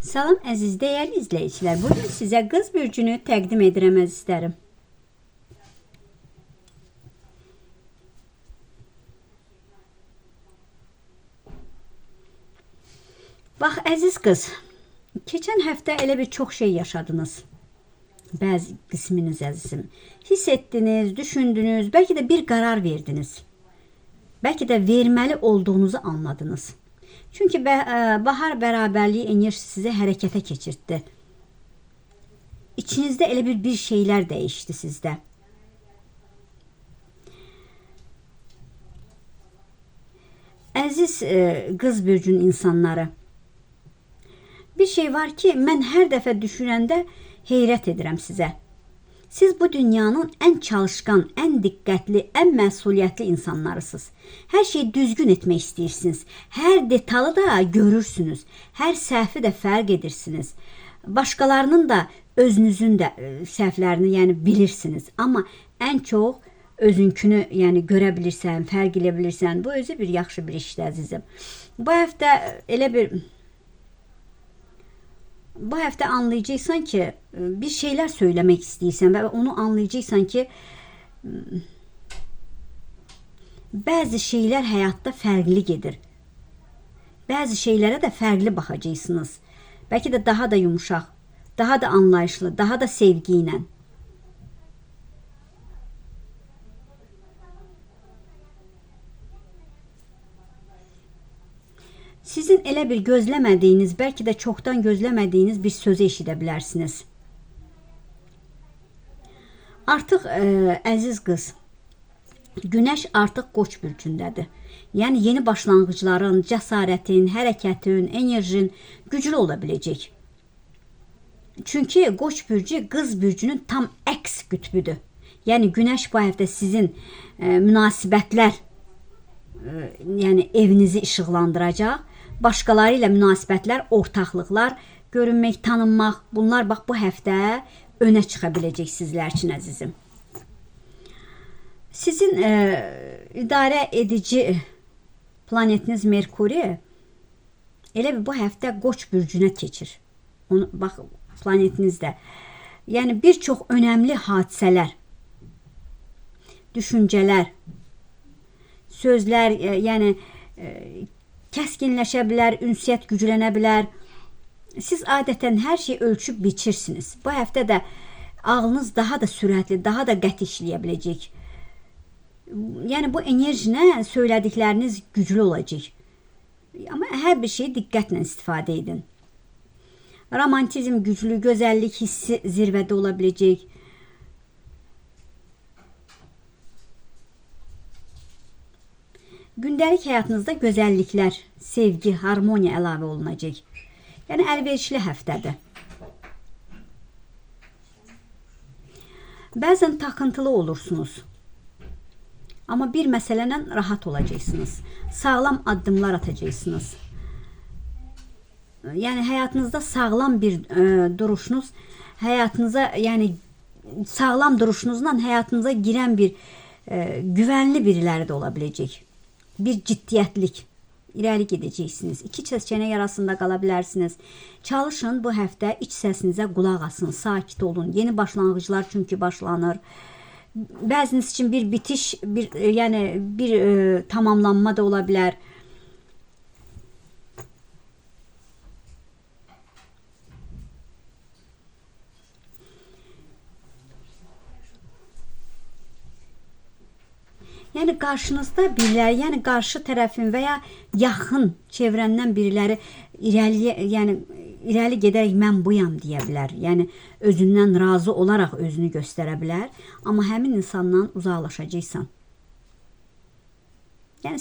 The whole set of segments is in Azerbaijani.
Salam əziz dəyərli izləyicilər. Bugün sizə qız bürcünü təqdim edirəm əzizlərim. Bax əziz qız, keçən həftə elə bir çox şey yaşadınız. Bəzi qisminiz əzizim. Hiss etdiniz, düşündünüz, bəlkə də bir qərar verdiniz. Bəlkə də verməli olduğunuzu anladınız. Çünki bahar bərabərliyi enerjisi sizi hərəkətə keçirtdi. İçinizdə elə bir şeylər dəyişdi sizdə. Əziz qız bürcünün insanları, bir şey var ki, mən hər dəfə düşünəndə heyrət edirəm sizə. Siz bu dünyanın ən çalışqan, ən diqqətli, ən məsuliyyətli insanlarısınız. Hər şeyi düzgün etmək istəyirsiniz. Hər detalı da görürsünüz. Hər səhvi də fərq edirsiniz. Başqalarının da özünüzün də səhvlərini yəni bilirsiniz. Amma ən çox özünkünü yəni görə bilirsən, fərq edə bilirsən. Bu özü bir yaxşı bir işdir əzizim. Bu həftə anlayacaqsan ki, bir şeylər söyləmək istəyirsən və onu anlayacaqsan ki, bəzi şeylər həyatda fərqli gedir. Bəzi şeylərə də fərqli baxacaqsınız. Bəlkə də daha da yumuşaq, daha da anlayışlı, daha da sevgi ilə. Sizin elə bir gözləmədiyiniz, bəlkə də çoxdan gözləmədiyiniz bir sözü eşidə bilərsiniz. Artıq əziz qız, Günəş artıq Qoç bürcündədir. Yəni yeni başlanğıcların, cəsarətin, hərəkətin, enerjin güclü ola biləcək. Çünki Qoç bürcü qız bürcünün tam əks qütbüdür. Yəni Günəş bu həftə sizin münasibətlər, yəni evinizi işıqlandıracaq. Başqaları ilə münasibətlər, ortaqlıqlar, görünmək, tanınmaq, bunlar bax bu həftə önə çıxa biləcək sizlər üçün əzizim. Sizin idarə edici planetiniz Merkuri elə bir bu həftə Qoç bürcünə keçir. Bax planetinizdə. Yəni bir çox önəmli hadisələr, düşüncələr, sözlər, yəni kəskinləşə bilər, ünsiyyət güclənə bilər. Siz adətən hər şeyi ölçüb biçirsiniz. Bu həftə də ağlınız daha da sürətli, daha da qəti işləyə biləcək. Yəni bu enerjinə söylədikləriniz güclü olacaq. Amma hər bir şeyi diqqətlə istifadə edin. Romantizm güclü, gözəllik hissi zirvədə ola biləcək. Gündəlik həyatınızda gözəlliklər, sevgi, harmoniya əlavə olunacaq. Yəni əlverişli həftədir. Bəzən taxıntılı olursunuz. Amma bir məsələnlə rahat olacaqsınız. Sağlam addımlar atacaqsınız. Yəni həyatınızda sağlam bir duruşunuz, həyatınıza, yəni sağlam duruşunuzla həyatınıza girən bir güvənli biriləri də ola biləcək. Bir ciddiyyətlik, irəli gedəcəksiniz. İki seçenek arasında qala bilərsiniz. Çalışın bu həftə iç səsinizə qulaq asın, sakit olun. Yeni başlanğıclar çünki başlanır. Bəziniz üçün bir bitiş, yəni bir tamamlanma da ola bilər. Yəni qarşınızda biriləri, yəni qarşı tərəfin və ya yaxın çevrəndən biriləri irəli gedərək mən buyam deyə bilər. Yəni özündən razı olaraq özünü göstərə bilər. Amma həmin insandan uzaqlaşacaqsan. Yəni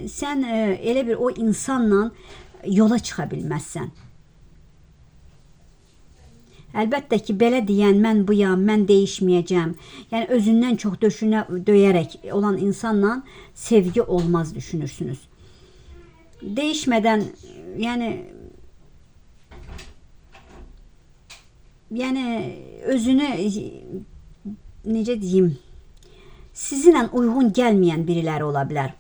sən elə bir o insanla yola çıxa bilməzsən. Əlbəttə ki, belə deyən, mən buyam, mən dəyişməyəcəm. Yəni, özündən çox döşünə döyərək olan insanla sevgi olmaz düşünürsünüz. Dəyişmədən, yəni özünü, necə deyim, sizinlə uyğun gəlməyən biriləri ola bilər.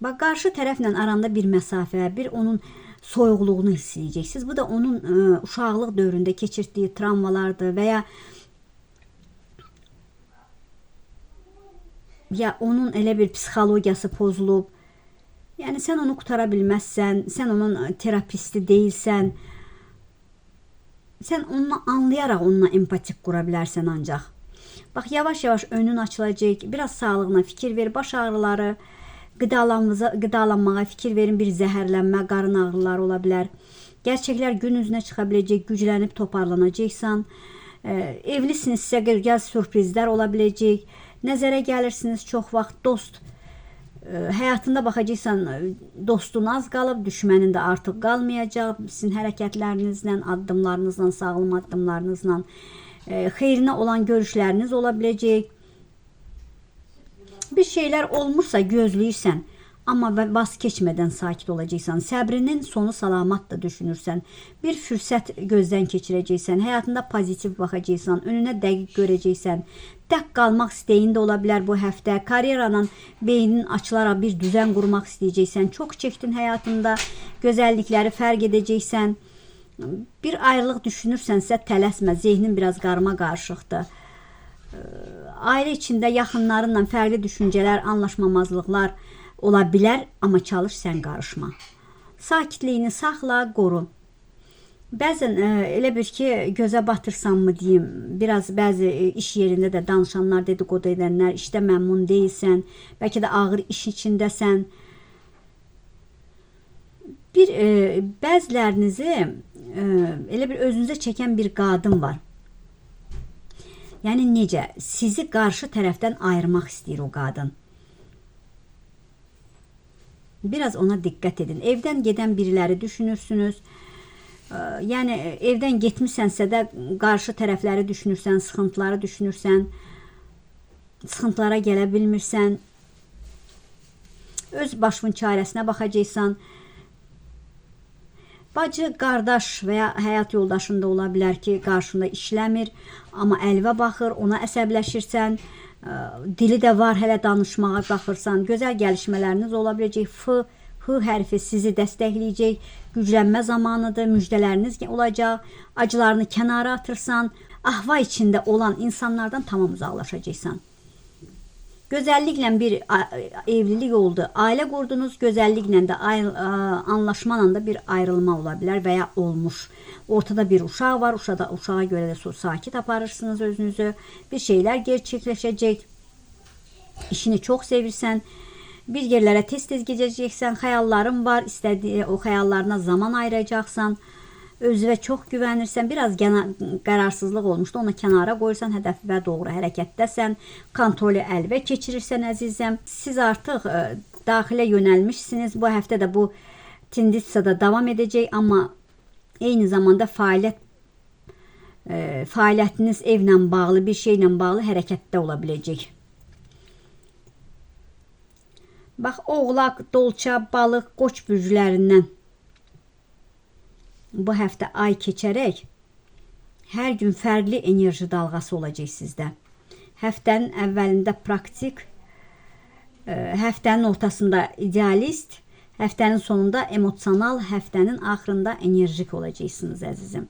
Bax, qarşı tərəflə aranda bir məsafə, bir onun soyuqluğunu hiss edəcəksiniz. Bu da onun uşaqlıq dövründə keçirdiyi travmalardır və ya onun elə bir psixologiyası pozulub. Yəni sən onu qutara bilməzsən, sən onun terapisti deyilsən. Sən onunla anlayaraq onunla empatik qura bilərsən ancaq. Bax, yavaş-yavaş önün açılacaq. Biraz sağlığına fikir ver, baş ağrıları, qidalanmağa fikir verin, bir zəhərlənmə, qarın ağrıları ola bilər. Gerçəklər gün üzünə çıxa biləcək, güclənib toparlanacaqsan. Evlisinizsə gəl sürprizlər ola biləcək. Nəzərə gəlirsiniz, çox vaxt dost həyatında baxacaqsan, dostun az qalıb, düşmənin də artıq qalmayacaq. Sizin hərəkətlərinizlə, addımlarınızla, sağlam addımlarınızla xeyrinə olan görüşləriniz ola biləcək. Bir şeylər olmursa gözləyirsən, amma vaz keçmədən sakit olacaqsan. Səbrinin sonu salamatdır düşünürsən. Bir fürsət gözdən keçirəcəksən. Həyatında pozitiv baxacaqsan. Önünə dəqiq görəcəksən. Tək qalmaq istəyin də ola bilər bu həftə. Karyeranın beynin açılaraq bir düzən qurmaq istəyəcəksən. Çox çəkdin həyatında. Gözəllikləri fərq edəcəksən. Bir ayrılıq düşünürsənsə tələsmə. Zehnin biraz qarma qarışıqdır. Ailə içində yaxınlarınla fərqli düşüncələr, anlaşmamazlıqlar ola bilər, amma çalış sən qarışma. Sakitliyini saxla, qoru. Bəzən elə bir ki, gözə batırsanmı deyim, biraz bəzi iş yerində də danışanlar, dedikodu edənlər, işdə məmnun deyilsən, bəlkə də ağır iş içindəsən. Bəzilərinizi elə bir özünüzə çəkən bir qadın var. Yəni necə? Sizi qarşı tərəfdən ayırmaq istəyir o qadın. Biraz ona diqqət edin. Evdən gedən biriləri düşünürsünüz. Yəni evdən getmisənsə də qarşı tərəfləri düşünürsən, sıxıntıları düşünürsən. Sıxıntılara gələ bilmirsən. Öz başının çarəsinə baxacaqsan. Bacı, qardaş və ya həyat yoldaşında ola bilər ki, qarşında işləmir, amma əlvə baxır, ona əsəbləşirsən, dili də var, hələ danışmağa baxırsan, gözəl gəlişmələriniz ola biləcək, H hərfi sizi dəstəkləyəcək, güclənmə zamanıdır, müjdələriniz olacaq, acılarını kənara atırsan, ahva içində olan insanlardan tamam uzaqlaşacaqsan. Gözəlliklə bir evlilik oldu, ailə qurdunuz, gözəlliklə də anlaşmanla da bir ayrılma ola bilər və ya olmuş. Ortada bir uşaq var, uşağa görə də sakit aparırsınız özünüzü, bir şeylər gerçəkləşəcək, işini çox sevirsən, bir yerlərə tez-tez gedəcəksən, xəyalların var, istədiyi o xəyallarına zaman ayıracaqsan, özünə çox güvənirsən, biraz qərarsızlıq olmuşdu, onu kənara qoyursan, hədəfə doğru hərəkətdəsən, kontrolü əlvə keçirirsən əzizəm. Siz artıq daxilə yönəlmişsiniz, bu həftə də bu tendensiyada davam edəcək, amma eyni zamanda fəaliyyətiniz evlə bağlı, bir şeylə bağlı hərəkətdə ola biləcək. Bax, Oğlaq, Dolça, Balıq, Qoç bürclərindən bu həftə ay keçərək hər gün fərqli enerji dalğası olacaq sizdə. Həftənin əvvəlində praktik, həftənin ortasında idealist, həftənin sonunda emosional, həftənin axırında enerjik olacaqsınız əzizim.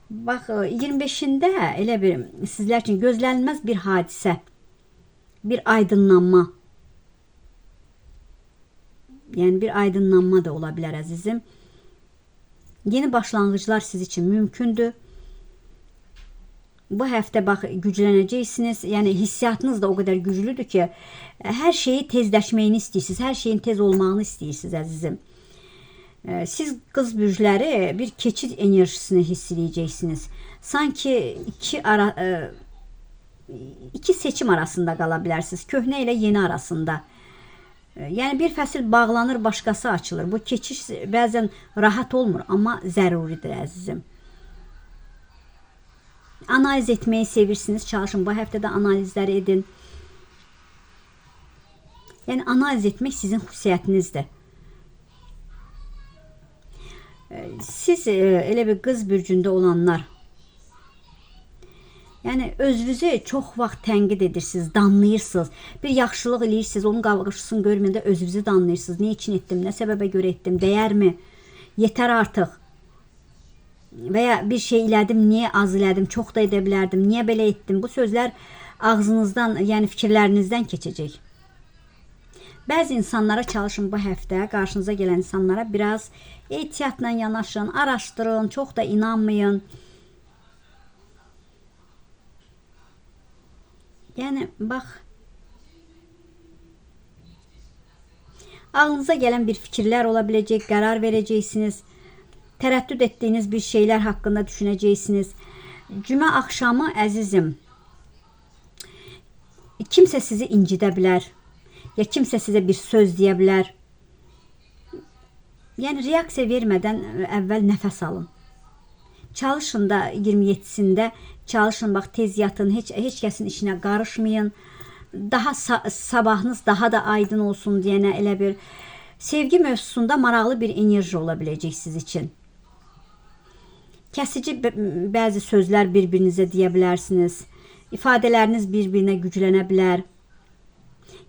Bax, 25-də elə bir sizlər üçün gözlənilməz bir hadisə, bir aydınlanma, yəni bir aydınlanma da ola bilər əzizim. Yeni başlanğıclar siz üçün mümkündür. Bu həftə bax, güclənəcəksiniz. Yəni hissiyatınız da o qədər güclüdür ki, hər şeyi tezləşməyini istəyirsiniz, hər şeyin tez olmağını istəyirsiniz əzizim. Siz qız bürcləri bir keçid enerjisini hiss edəcəksiniz. Sanki iki seçim arasında qala bilərsiniz. Köhnə ilə yeni arasında. Yəni bir fəsil bağlanır, başqası açılır. Bu keçiş bəzən rahat olmur, amma zəruridir əzizim. Analiz etməyi sevirsiniz, çalışın. Bu həftədə analizləri edin. Yəni analiz etmək sizin xüsusiyyətinizdir. Siz elə bir qız bürcündə olanlar, Yəni özünüzü çox vaxt tənqid edirsiniz, danlayırsınız. Bir yaxşılıq eləyirsiniz, onun qarşısını görməyəndə özünüzü danlayırsınız. Nə üçün etdim, nə səbəbə görə etdim, dəyərmi? Yetər artıq. Və ya bir şey elədim, niyə az elədim, çox da edə bilərdim, niyə belə etdim? Bu sözlər ağzınızdan, yəni fikirlərinizdən keçəcək. Bəzi insanlara çalışın bu həftə, qarşınıza gələn insanlara biraz ehtiyatla yanaşın, araşdırın, çox da inanmayın. Yəni, bax, ağlınıza gələn bir fikirlər ola biləcək, qərar verəcəksiniz, tərəddüd etdiyiniz bir şeylər haqqında düşünəcəksiniz. Cümə axşamı, əzizim, kimsə sizi incidə bilər, ya kimsə sizə bir söz deyə bilər. Yəni, reaksiya vermədən əvvəl nəfəs alın. Çalışın da 27-sində, çalışın, bax, tez yatın, heç kəsin işinə qarışmayın. Daha sabahınız daha da aydın olsun deyənə elə bir sevgi mövzusunda maraqlı bir enerji ola biləcək siz üçün. Kəsici bəzi sözlər bir-birinizə deyə bilərsiniz. İfadələriniz bir-birinə güclənə bilər.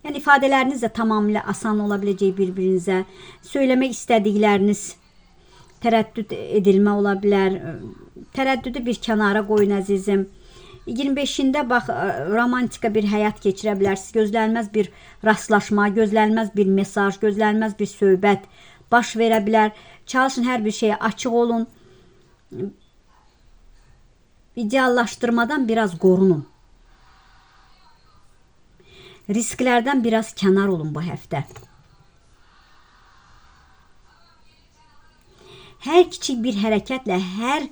Yəni, ifadələriniz də tamamilə asan ola biləcək bir-birinizə. Söyləmək istədikləriniz tərəddüd edilmə ola bilər. Tərəddüdü bir kənara qoyun, əzizim. 25-də bax, romantika bir həyat keçirə bilərsiniz. Gözlənilməz bir rastlaşma, gözlənilməz bir mesaj, gözlənilməz bir söhbət baş verə bilər. Çalışın, hər bir şeyə açıq olun. İdeallaşdırmadan biraz qorunun. Risklərdən biraz kənar olun bu həftə. Hər kiçik bir hərəkətlə, hər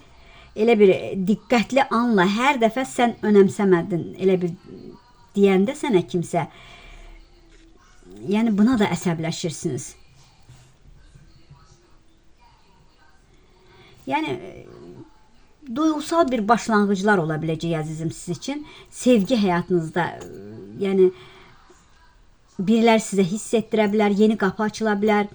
elə bir diqqətli anla, hər dəfə sən önəmsəmədin, elə bir deyəndə sənə kimsə, yəni buna da əsəbləşirsiniz. Yəni, duyğusal bir başlanğıclar ola biləcək, əzizim, siz üçün. Sevgi həyatınızda, yəni, biriləri sizə hiss etdirə bilər, yeni qapı açıla bilər.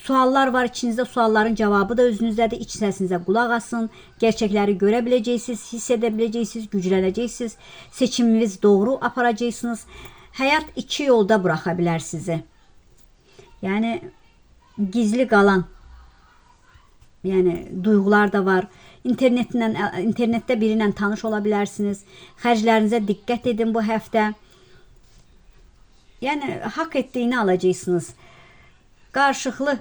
Suallar var içinizdə, sualların cavabı da özünüzdədir. İç səsinizə qulaq asın, gerçəkləri görə biləcəksiniz, hiss edə biləcəksiniz, güclənəcəksiniz, seçiminiz doğru aparacaqsınız. Həyat iki yolda buraxa bilər sizi. Yəni, gizli qalan, yəni, duyğular da var. İnternetdə biri ilə tanış ola bilərsiniz. Xərclərinizə diqqət edin bu həftə. Yəni, haqq etdiyini alacaqsınız. Qarşılıqlı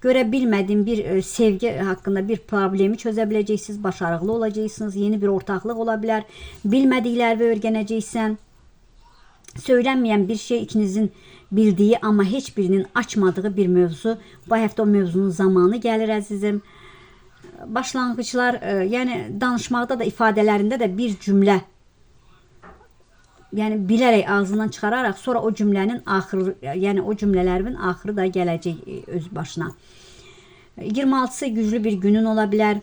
görə bilmədiyim bir sevgi haqqında bir problemi çözə biləcəksiniz, başarılı olacaqsınız, yeni bir ortaqlıq ola bilər, bilmədikləri öyrənəcəksən. Söylənməyən bir şey ikinizin bildiyi, amma heç birinin açmadığı bir mövzu. Bu həftə o mövzunun zamanı gəlir, əzizim. Başlanğıclar, yəni danışmaqda da, ifadələrində də bir cümlə, yəni bilərək ağzından çıxararaq sonra o cümlənin axırı, yəni o cümlələrin axırı da gələcək öz başına. 26-sı güclü bir günün ola bilər.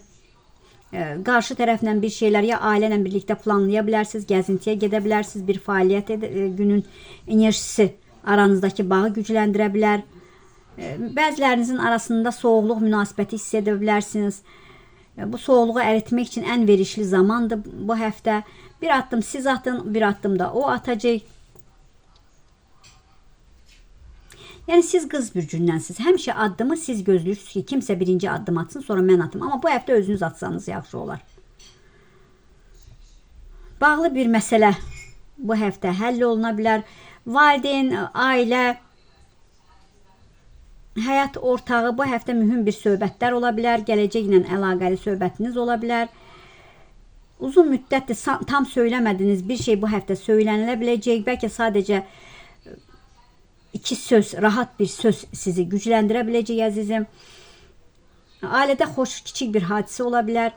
Qarşı tərəflə bir şeylər ya ailə ilə birlikdə planlaya bilərsiniz, gəzintiyə gedə bilərsiniz, bir fəaliyyət günün enerjisi aranızdakı bağı gücləndirə bilər. Bəzilərinizin arasında soğuqluq münasibəti hiss edə bilərsiniz. Bu soğuqluğu əritmək üçün ən verişli zamandır bu həftə. Bir addım siz atın, bir addım da o atacaq. Yəni siz qız bürcündənsiniz. Həmişə addımı siz gözləyirsiniz ki, kimsə birinci addım atsın, sonra mən atım. Amma bu həftə özünüz atsanız yaxşı olar. Bağlı bir məsələ bu həftə həll oluna bilər. Valideyn, ailə, həyat ortağı, bu həftə mühüm bir söhbətlər ola bilər. Gələcəklə əlaqəli söhbətiniz ola bilər. Uzun müddətdir tam söyləmədiniz bir şey bu həftə söylənilə biləcək. Bəlkə sadəcə iki söz, rahat bir söz sizi gücləndirə biləcək, əzizim. Ailədə xoş, kiçik bir hadisə ola bilər.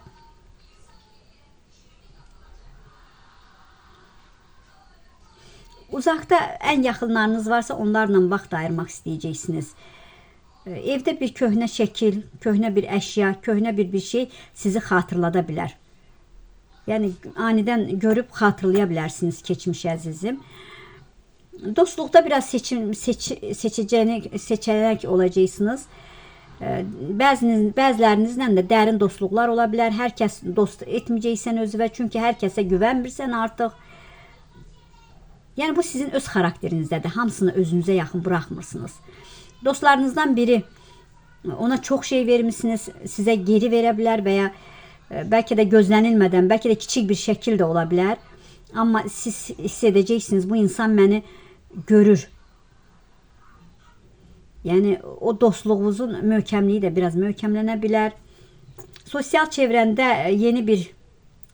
Uzaqda ən yaxınlarınız varsa onlarla vaxt ayırmaq istəyəcəksiniz. Evdə bir köhnə şəkil, köhnə bir əşya, köhnə bir şey sizi xatırlada bilər. Yəni, anidən görüb xatırlaya bilərsiniz keçmiş, əzizim. Dostluqda biraz seçenek olacaqsınız. Bəzilərinizlə də dərin dostluqlar ola bilər. Hər kəs dost etməyəcəksən özünə, çünki hər kəsə güvənmirsən artıq. Yəni bu sizin öz xarakterinizdədir. Hamısını özünüzə yaxın buraxmırsınız. Dostlarınızdan biri ona çox şey vermişsiniz, sizə geri verə bilər və ya bəlkə də gözlənilmədən, bəlkə də kiçik bir şəkil də ola bilər. Amma siz hiss edəcəksiniz, bu insan məni görür. Yəni o dostluğunuzun möhkəmliyi də biraz möhkəmlənə bilər. Sosial çevrəndə yeni bir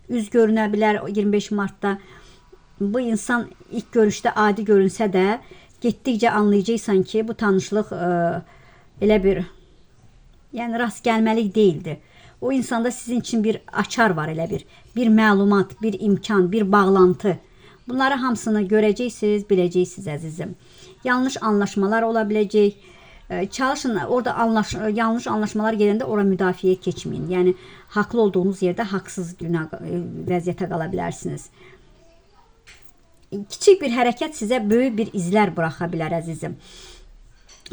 üz görünə bilər 25 Martda. Bu insan ilk görüşdə adi görünsə də getdikcə anlayacaqsan ki, bu tanışlıq elə bir yəni rast gəlməlik deyildi. O insanda sizin için bir açar var, elə bir məlumat, bir imkan, bir bağlantı. Bunları hamısını görəcəksiniz, biləcəksiniz əzizim. Yanlış anlaşmalar ola biləcək. Çalışın orada yanlış anlaşmalar gələndə ora müdafiəyə keçməyin. Yəni haqlı olduğunuz yerdə haqsız vəziyyətə qala bilərsiniz. Kiçik bir hərəkət sizə böyük bir izlər buraxa bilər əzizim.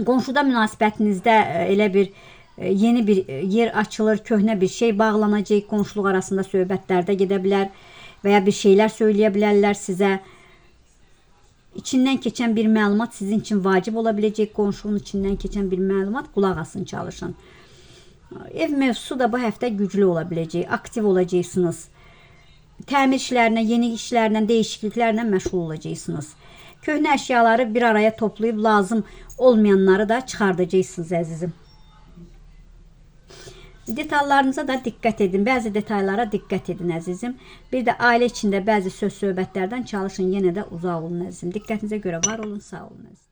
Qonşuda münasibətinizdə elə bir yeni bir yer açılır, köhnə bir şey bağlanacaq, qonşuluq arasında söhbətlərdə gedə bilər və ya bir şeylər söyləyə bilərlər sizə. İçindən keçən bir məlumat sizin için vacib ola biləcək, qonşunun içindən keçən bir məlumat, qulaq asın, çalışın. Ev mövzusu da bu həftə güclü ola biləcək, aktiv olacaqsınız. Təmir işlərinə, yeni işlərlə, dəyişikliklərlə məşğul olacaqsınız. Köhnə əşyaları bir araya toplayıb lazım olmayanları da çıxardacaqsınız əzizim. Detallarınıza da diqqət edin. Bəzi detallara diqqət edin əzizim. Bir də ailə içində bəzi söz söhbətlərdən çalışın, yenə də uzaq olun əzizim. Diqqətinizə görə var olun, sağ olun əzizim.